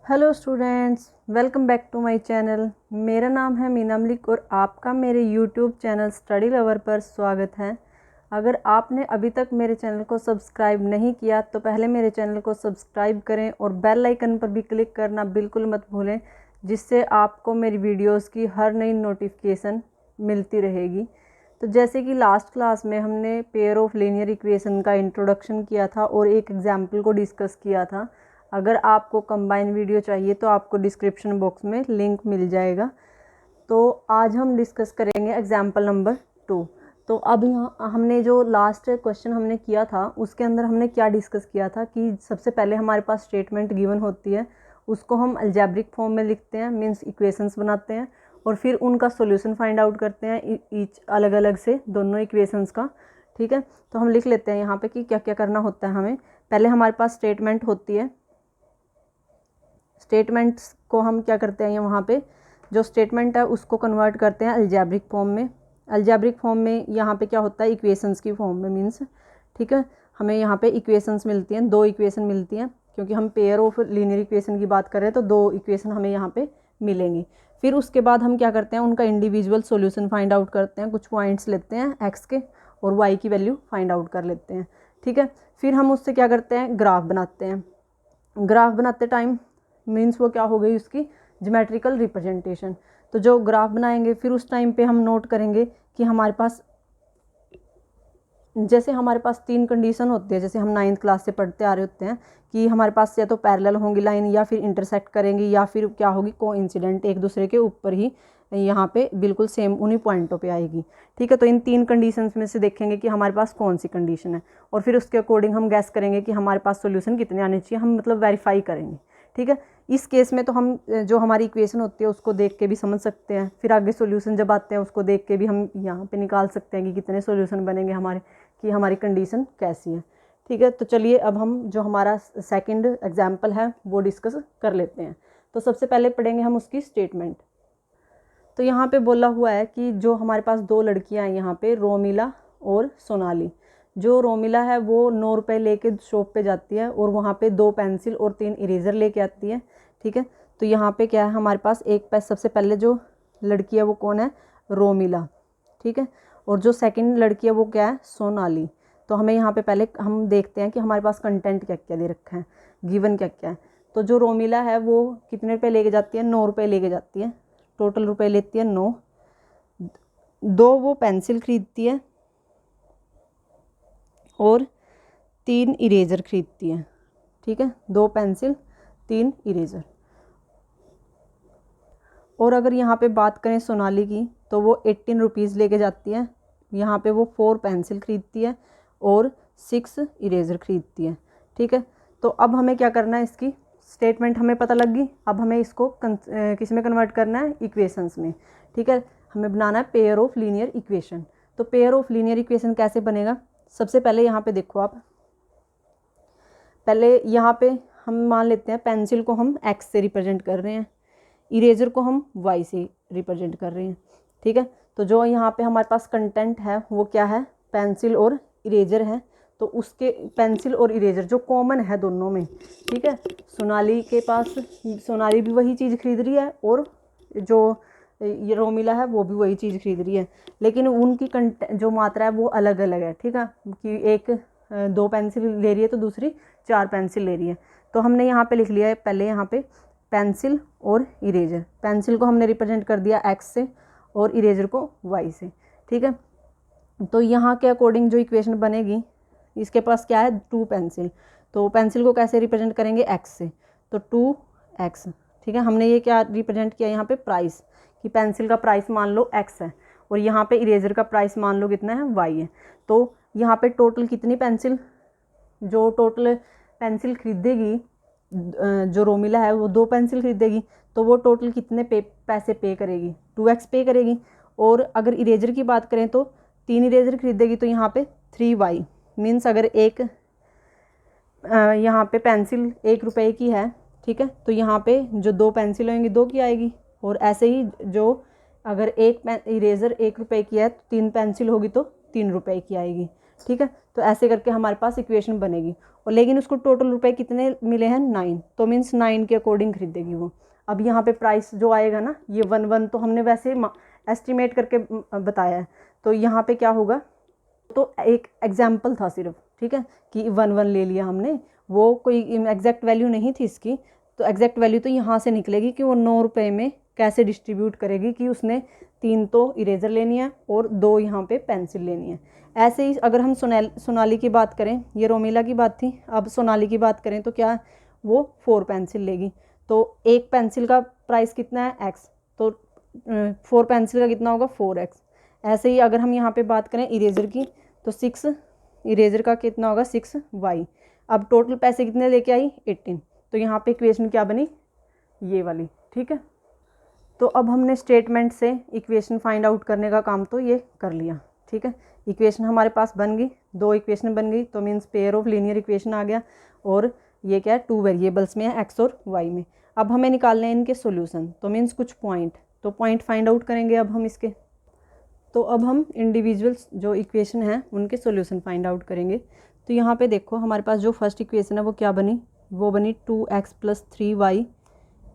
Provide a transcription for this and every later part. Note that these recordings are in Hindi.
Hello students, welcome back to my channel. मेरा नाम है मीना मलिक और आपका मेरे यूट्यूब चैनल स्टडी लवर पर स्वागत है। अगर आपने अभी तक मेरे चैनल को सब्सक्राइब नहीं किया तो पहले मेरे चैनल को सब्सक्राइब करें और बेल आइकन पर भी क्लिक करना बिल्कुल मत भूलें, जिससे आपको मेरी वीडियोस की हर नई नोटिफिकेशन मिलती रहेगी। तो जैसे कि लास्ट क्लास में हमने पेयर ऑफ लीनियर इक्वेशन का इंट्रोडक्शन किया था और एक एग्जाम्पल को डिस्कस किया था। अगर आपको कंबाइन वीडियो चाहिए तो आपको डिस्क्रिप्शन बॉक्स में लिंक मिल जाएगा। तो आज हम डिस्कस करेंगे एग्जाम्पल नंबर 2। तो अब यहाँ हमने जो लास्ट क्वेश्चन हमने किया था उसके अंदर हमने क्या डिस्कस किया था कि सबसे पहले हमारे पास स्टेटमेंट गिवन होती है, उसको हम अलजेब्रिक फॉर्म में लिखते हैं, मीन्स इक्वेशंस बनाते हैं और फिर उनका सॉल्यूशन फाइंड आउट करते हैं ईच अलग अलग से दोनों इक्वेशंस का। ठीक है, तो हम लिख लेते हैं यहाँ पे कि क्या क्या करना होता है हमें। पहले हमारे पास स्टेटमेंट होती है, स्टेटमेंट्स को हम क्या करते हैं, वहाँ पे जो स्टेटमेंट है उसको कन्वर्ट करते हैं अलजेब्रिक फॉर्म में। अलजेब्रिक फॉर्म में यहाँ पे क्या होता है, इक्वेशंस की फॉर्म में मीन्स। ठीक है, हमें यहाँ पे इक्वेशंस मिलती हैं, 2 इक्वेशन मिलती हैं, क्योंकि हम पेयर ऑफ लीनियर इक्वेशन की बात कर रहे हैं तो 2 इक्वेशन हमें यहाँ पे मिलेंगी। फिर उसके बाद हम क्या करते हैं, उनका इंडिविजुअल सोल्यूशन फाइंड आउट करते हैं, कुछ पॉइंट्स लेते हैं एक्स के और वाई की वैल्यू फाइंड आउट कर लेते हैं। ठीक है, फिर हम उससे क्या करते हैं, ग्राफ बनाते हैं। ग्राफ बनाते टाइम मीन्स वो क्या हो गई, उसकी ज्योमेट्रिकल रिप्रेजेंटेशन। तो जो ग्राफ बनाएंगे फिर उस टाइम पे हम नोट करेंगे कि हमारे पास जैसे हमारे पास 3 कंडीशन होती है, जैसे हम 9th क्लास से पढ़ते आ रहे होते हैं कि हमारे पास या तो पैरेलल होंगी लाइन या फिर इंटरसेक्ट करेंगी या फिर क्या होगी, कोइंसिडेंट, एक दूसरे के ऊपर ही यहाँ पे बिल्कुल सेम उन्हीं पॉइंटों पे आएगी। ठीक है, तो इन 3 कंडीशंस में से देखेंगे कि हमारे पास कौन सी कंडीशन है और फिर उसके अकॉर्डिंग हम गैस करेंगे कि हमारे पास सोल्यूशन कितने आने चाहिए, हम मतलब वेरीफाई करेंगे। ठीक है, इस केस में तो हम जो हमारी इक्वेशन होती है उसको देख के भी समझ सकते हैं, फिर आगे सॉल्यूशन जब आते हैं उसको देख के भी हम यहाँ पे निकाल सकते हैं कि कितने सॉल्यूशन बनेंगे हमारे, कि हमारी कंडीशन कैसी है। ठीक है, तो चलिए अब हम जो हमारा सेकंड एग्जाम्पल है वो डिस्कस कर लेते हैं। तो सबसे पहले पढ़ेंगे हम उसकी स्टेटमेंट। तो यहाँ पे बोला हुआ है कि जो हमारे पास 2 लड़कियाँ हैं यहाँ पे, रोमिला और सोनाली। जो रोमिला है वो 9 रुपये लेके शॉप पे जाती है और वहाँ पे 2 पेंसिल और 3 इरेज़र लेके आती है। ठीक है, तो यहाँ पे क्या है हमारे पास, सबसे पहले जो लड़की है वो कौन है, रोमिला। ठीक है, और जो सेकंड लड़की है वो क्या है, सोनाली। तो हमें यहाँ पे पहले हम देखते हैं कि हमारे पास कंटेंट क्या क्या दे रखा है, गिवन क्या क्या है। तो जो रोमिला है वो कितने रुपये लेके जाती है, 9 रुपये लेके जाती है, टोटल रुपए लेती है 9। 2 वो पेंसिल खरीदती है और 3 इरेज़र खरीदती है। ठीक है, 2 पेंसिल 3 इरेज़र। और अगर यहाँ पे बात करें सोनाली की तो वो 18 रुपीज़ लेके जाती है, यहाँ पे वो 4 पेंसिल खरीदती है और 6 इरेज़र खरीदती है। ठीक है, तो अब हमें क्या करना है, इसकी स्टेटमेंट हमें पता लग गई। अब हमें इसको किस में कन्वर्ट करना है, इक्वेशंस में। ठीक है, हमें बनाना है पेयर ऑफ लीनियर इक्वेशन। तो पेयर ऑफ लीनियर इक्वेशन कैसे बनेगा, सबसे पहले यहाँ पे देखो आप, पहले यहाँ पे हम मान लेते हैं पेंसिल को हम एक्स से रिप्रेजेंट कर रहे हैं, इरेज़र को हम वाई से रिप्रेजेंट कर रहे हैं। ठीक है, तो जो यहाँ पे हमारे पास कंटेंट है वो क्या है, पेंसिल और इरेज़र है। तो उसके पेंसिल और इरेज़र जो कॉमन है दोनों में। ठीक है, सोनाली के पास, सोनाली भी वही चीज़ खरीद रही है और जो ये रोमिला है वो भी वही चीज़ खरीद रही है, लेकिन उनकी जो मात्रा है वो अलग अलग है। ठीक है, कि एक 2 पेंसिल ले रही है तो दूसरी 4 पेंसिल ले रही है। तो हमने यहाँ पे लिख लिया है पहले यहाँ पे पेंसिल और इरेज़र। पेंसिल को हमने रिप्रेजेंट कर दिया एक्स से और इरेज़र को वाई से। ठीक है, तो यहाँ के अकॉर्डिंग जो इक्वेशन बनेगी, इसके पास क्या है, 2 पेंसिल, तो पेंसिल को कैसे रिप्रेजेंट करेंगे, एक्स से, तो 2x। ठीक है, हमने ये क्या रिप्रेजेंट किया यहाँ पे, प्राइस, कि पेंसिल का प्राइस मान लो x है और यहाँ पे इरेज़र का प्राइस मान लो कितना है, y है। तो यहाँ पे टोटल कितनी पेंसिल, जो टोटल पेंसिल खरीदेगी जो रोमिला है वो 2 पेंसिल खरीदेगी, तो वो टोटल कितने पैसे पे करेगी, 2x पे करेगी। और अगर इरेज़र की बात करें तो 3 इरेज़र खरीदेगी, तो यहाँ पे 3y, मीन्स अगर एक यहाँ पे पेंसिल 1 रुपये की है, ठीक है, तो यहाँ पे जो 2 पेंसिल होंगी 2 की आएगी। और ऐसे ही जो अगर एक इरेज़र 1 रुपये की है तो 3 पेंसिल होगी तो 3 रुपये की आएगी। ठीक है। तो ऐसे करके हमारे पास इक्वेशन बनेगी। और लेकिन उसको टोटल रुपए कितने मिले हैं 9, तो मीन्स 9 के अकॉर्डिंग खरीदेगी वो। अब यहाँ पे प्राइस जो आएगा ना ये 1 तो हमने वैसे एस्टिमेट करके बताया है, तो यहाँ पे क्या होगा, तो एक एग्जाम्पल था सिर्फ, ठीक है, कि 1 ले लिया हमने, वो कोई एग्जैक्ट वैल्यू नहीं थी इसकी। तो एग्जैक्ट वैल्यू तो यहाँ से निकलेगी कि वो 9 रुपये में कैसे डिस्ट्रीब्यूट करेगी, कि उसने 3 तो इरेज़र लेनी है और 2 यहाँ पे पेंसिल लेनी है। ऐसे ही अगर हम सोनाली की बात करें, ये रोमिला की बात थी, अब सोनाली की बात करें तो क्या वो 4 पेंसिल लेगी। तो एक पेंसिल का प्राइस कितना है x, तो 4 पेंसिल का कितना होगा 4x। ऐसे ही अगर हम यहाँ पे बात करें इरेज़र की, तो 6 इरेज़र का कितना होगा 6y। अब टोटल पैसे कितने लेके आई 18, तो यहाँ पे इक्वेशन क्या बनी ये वाली, ठीक है। तो अब हमने स्टेटमेंट से इक्वेशन फाइंड आउट करने का काम तो ये कर लिया, ठीक है। इक्वेशन हमारे पास बन गई, 2 इक्वेशन बन गई, तो means pair of linear equation आ गया। और ये क्या है 2 वेरिएबल्स में है x और y में। अब हमें निकालने हैं इनके सॉल्यूशन, तो मीन्स कुछ पॉइंट, तो पॉइंट फाइंड आउट करेंगे अब हम इसके। तो अब हम इंडिविजुअल्स जो इक्वेशन हैं उनके सॉल्यूशन फाइंड आउट करेंगे। तो यहाँ पे देखो हमारे पास जो फर्स्ट इक्वेशन है वो क्या बनी, वो बनी 2x + 3y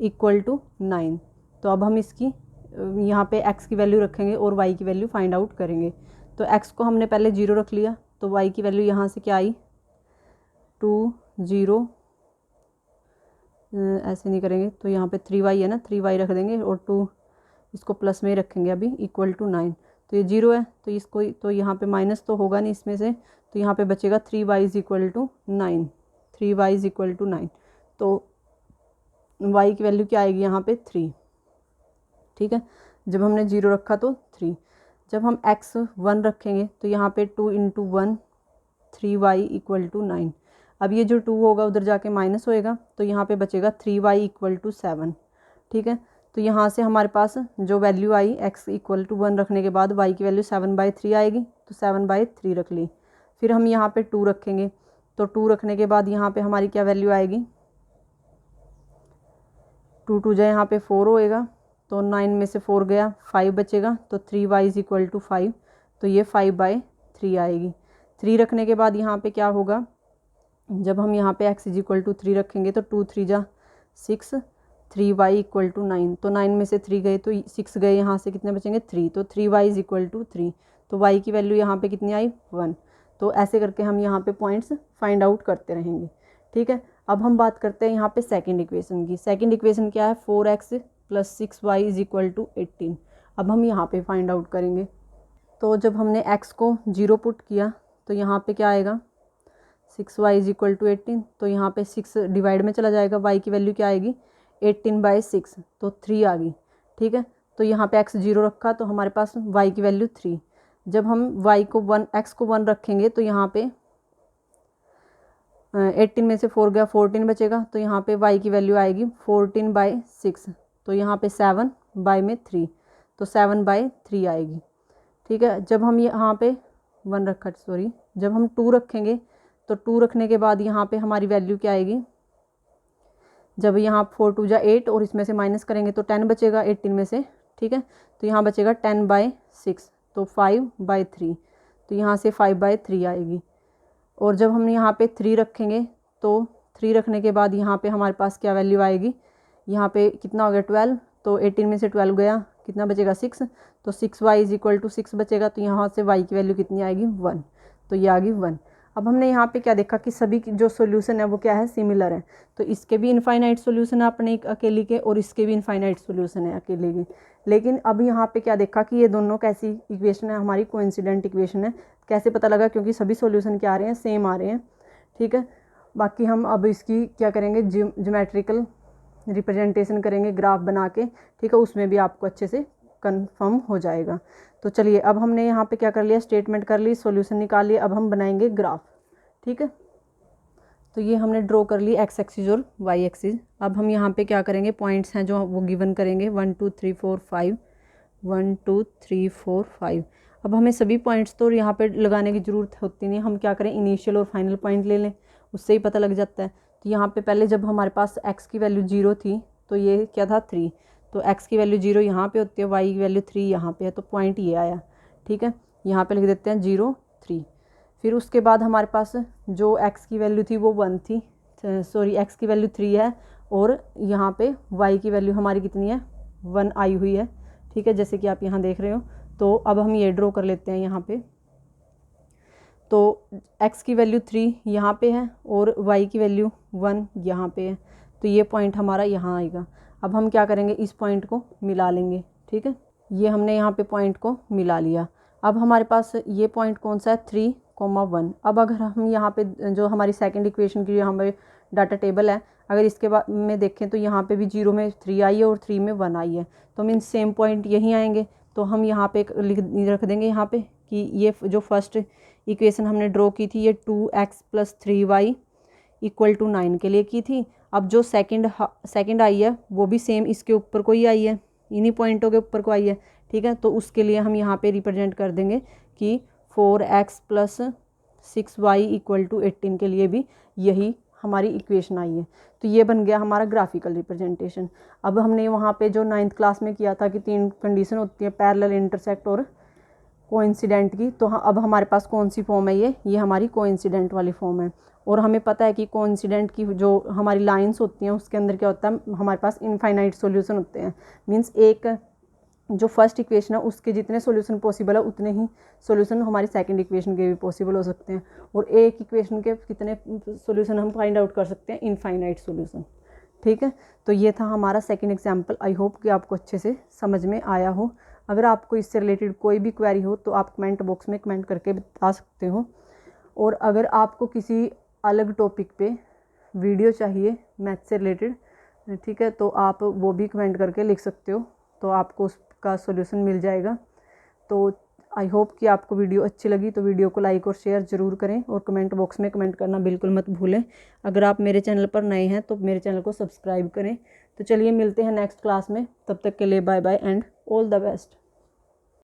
= 9। तो अब हम इसकी यहाँ पे x की वैल्यू रखेंगे और y की वैल्यू फाइंड आउट करेंगे। तो x को हमने पहले 0 रख लिया, तो y की वैल्यू यहाँ से क्या आई 2 0, ऐसे नहीं करेंगे, तो यहाँ पे 3y है ना, 3y रख देंगे और 2 इसको प्लस में ही रखेंगे अभी = 9। तो ये 0 है, तो इसको तो यहाँ पे माइनस तो होगा नहीं इसमें से, तो यहाँ पे बचेगा 3y = 9, 3y = 9। तो y की वैल्यू क्या आएगी यहाँ पे 3, ठीक है। जब हमने 0 रखा तो 3, जब हम x 1 रखेंगे तो यहाँ पे 2 × 1 3y = 9। अब ये जो 2 होगा उधर जाके माइनस होएगा, तो यहाँ पे बचेगा 3y = 7, ठीक है। तो यहाँ से हमारे पास जो वैल्यू आई x = 1 रखने के बाद y की वैल्यू 7/3 आएगी, तो 7/3 रख ली। फिर हम यहाँ पे 2 रखेंगे, तो 2 रखने के बाद यहाँ पे हमारी क्या वैल्यू आएगी, 2 2 जा यहाँ पे 4 होएगा, तो 9 में से 4 गया 5 बचेगा, तो 3y = 5, तो ये 5/3 आएगी। 3 रखने के बाद यहाँ पे क्या होगा, जब हम यहाँ पे x = 3 रखेंगे तो 2 3 जा 6, 3y = 9, तो 9 में से 3 गए तो 6 गए, यहाँ से कितने बचेंगे 3, तो 3y = 3, तो y की वैल्यू यहाँ पे कितनी आई 1। तो ऐसे करके हम यहाँ पे पॉइंट्स फाइंड आउट करते रहेंगे, ठीक है। अब हम बात करते हैं यहाँ पे सेकंड इक्वेशन की। सेकंड इक्वेशन क्या है 4x + 6y = 18। अब हम यहाँ पे फाइंड आउट करेंगे। तो जब हमने x को 0 पुट किया तो यहाँ पे क्या आएगा 6y = 18, तो यहाँ पे 6 डिवाइड में चला जाएगा, y की वैल्यू क्या आएगी 18/6, तो 3 आ गई, ठीक है। तो यहाँ पे x 0 रखा तो हमारे पास y की वैल्यू 3। जब हम y को 1 x को 1 रखेंगे तो यहाँ पे 18 में से 4 गया 14 बचेगा, तो यहाँ पे y की वैल्यू आएगी 14/6, तो यहाँ पे 7/3, तो 7/3 आएगी, ठीक है। जब हम यहाँ पे 1 रखा, सॉरी, जब हम 2 रखेंगे तो 2 रखने के बाद यहाँ पे हमारी वैल्यू क्या आएगी, जब यहाँ 4 2 जा 8 और इसमें से माइनस करेंगे तो 10 बचेगा 18 में से, ठीक है। तो यहाँ बचेगा 10/6, तो 5/3, तो यहाँ से 5/3 आएगी। और जब हम यहाँ पे 3 रखेंगे तो 3 रखने के बाद यहाँ पे हमारे पास क्या वैल्यू आएगी, यहाँ पे कितना हो गया 12, तो 18 में से 12 गया, कितना बचेगा 6, तो 6y = 6 बचेगा, तो यहाँ से y की वैल्यू कितनी आएगी 1, तो ये आ गई 1। अब हमने यहाँ पे क्या देखा कि सभी की जो सॉल्यूशन है वो क्या है सिमिलर है, तो इसके भी इनफाइनाइट सॉल्यूशन है अपने अकेले के और इसके भी इनफाइनाइट सॉल्यूशन है अकेले के। लेकिन अब यहाँ पे क्या देखा कि ये दोनों कैसी इक्वेशन है, हमारी कोइंसिडेंट इक्वेशन है। कैसे पता लगा, क्योंकि सभी सॉल्यूशन क्या आ रहे हैं सेम आ रहे हैं, ठीक है। बाकी हम अब इसकी क्या करेंगे ज्योमेट्रिकल रिप्रेजेंटेशन करेंगे ग्राफ बना के, ठीक है, उसमें भी आपको अच्छे से कंफर्म हो जाएगा। तो चलिए अब हमने यहाँ पे क्या कर लिया, स्टेटमेंट कर ली, सॉल्यूशन निकाल लिया, अब हम बनाएंगे ग्राफ, ठीक है। तो ये हमने ड्रॉ कर ली x एक्सिस और y एक्सिस। अब हम यहाँ पे क्या करेंगे, पॉइंट्स हैं जो वो गिवन करेंगे 1 2 3 4 5, 1 2 3 4 5। अब हमें सभी पॉइंट्स तो यहाँ पे लगाने की ज़रूरत होती नहीं, हम क्या करें इनिशियल और फाइनल पॉइंट ले लें, उससे ही पता लग जाता है। तो यहाँ पे पहले जब हमारे पास x की वैल्यू 0 थी तो ये क्या था 3, तो x की वैल्यू 0 यहाँ पे होती है, y की वैल्यू 3 यहाँ पे है, तो पॉइंट ये आया, ठीक है। यहाँ पे लिख देते हैं 0 3। फिर उसके बाद हमारे पास जो x की वैल्यू थी वो 1 थी, सॉरी x की वैल्यू 3 है और यहाँ पे y की वैल्यू हमारी कितनी है 1 आई हुई है, ठीक है, जैसे कि आप यहाँ देख रहे हो। तो अब हम ये ड्रॉ कर लेते हैं यहाँ पे। तो x की वैल्यू 3 यहाँ पे है और y की वैल्यू 1 यहाँ पे है, तो ये पॉइंट हमारा यहाँ आएगा। अब हम क्या करेंगे, इस पॉइंट को मिला लेंगे, ठीक है, ये हमने यहाँ पे पॉइंट को मिला लिया। अब हमारे पास ये पॉइंट कौन सा है 3,1। अब अगर हम यहाँ पे जो हमारी सेकंड इक्वेशन की हमारे डाटा टेबल है, अगर इसके बाद में देखें तो यहाँ पे भी 0 में 3 आई है और 3 में 1 आई है, तो मीन सेम पॉइंट यहीं आएंगे। तो हम यहाँ पे रख देंगे यहाँ पे कि ये जो फर्स्ट इक्वेशन हमने ड्रॉ की थी ये 2x + 3y = 9 के लिए की थी। अब जो सेकंड आई है वो भी सेम इसके ऊपर को ही आई है, इन्हीं पॉइंटों के ऊपर को आई है, ठीक है। तो उसके लिए हम यहाँ पे रिप्रेजेंट कर देंगे कि 4x + 6y = 18 के लिए भी यही हमारी इक्वेशन आई है। तो ये बन गया हमारा ग्राफिकल रिप्रेजेंटेशन। अब हमने वहाँ पे जो 9th क्लास में किया था कि 3 कंडीशन होती है पैरेलल, इंटरसेक्ट और कोइंसिडेंट की, तो अब हमारे पास कौन सी फॉर्म है, ये हमारी कोइंसिडेंट वाली फॉर्म है। और हमें पता है कि कोइंसिडेंट की जो हमारी लाइंस होती हैं उसके अंदर क्या होता है, हमारे पास इनफाइनाइट सॉल्यूशन होते हैं। मींस एक जो फर्स्ट इक्वेशन है उसके जितने सॉल्यूशन पॉसिबल है उतने ही सॉल्यूशन हमारी सेकंड इक्वेशन के भी पॉसिबल हो सकते हैं, और एक इक्वेशन के कितने सॉल्यूशन हम फाइंड आउट कर सकते हैं, इनफाइनाइट सॉल्यूशन, ठीक है। तो ये था हमारा सेकंड एग्जांपल। आई होप कि आपको अच्छे से समझ में आया हो। अगर आपको इससे रिलेटेड कोई भी क्वेरी हो तो आप कमेंट बॉक्स में कमेंट करके बता सकते हो, और अगर आपको किसी अलग टॉपिक पे वीडियो चाहिए मैथ से रिलेटेड, ठीक है, तो आप वो भी कमेंट करके लिख सकते हो, तो आपको उसका सॉल्यूशन मिल जाएगा। तो आई होप कि आपको वीडियो अच्छी लगी, तो वीडियो को लाइक और शेयर ज़रूर करें और कमेंट बॉक्स में कमेंट करना बिल्कुल मत भूलें। अगर आप मेरे चैनल पर नए हैं तो मेरे चैनल को सब्सक्राइब करें। तो चलिए मिलते हैं नेक्स्ट क्लास में, तब तक के लिए bye bye and all the best.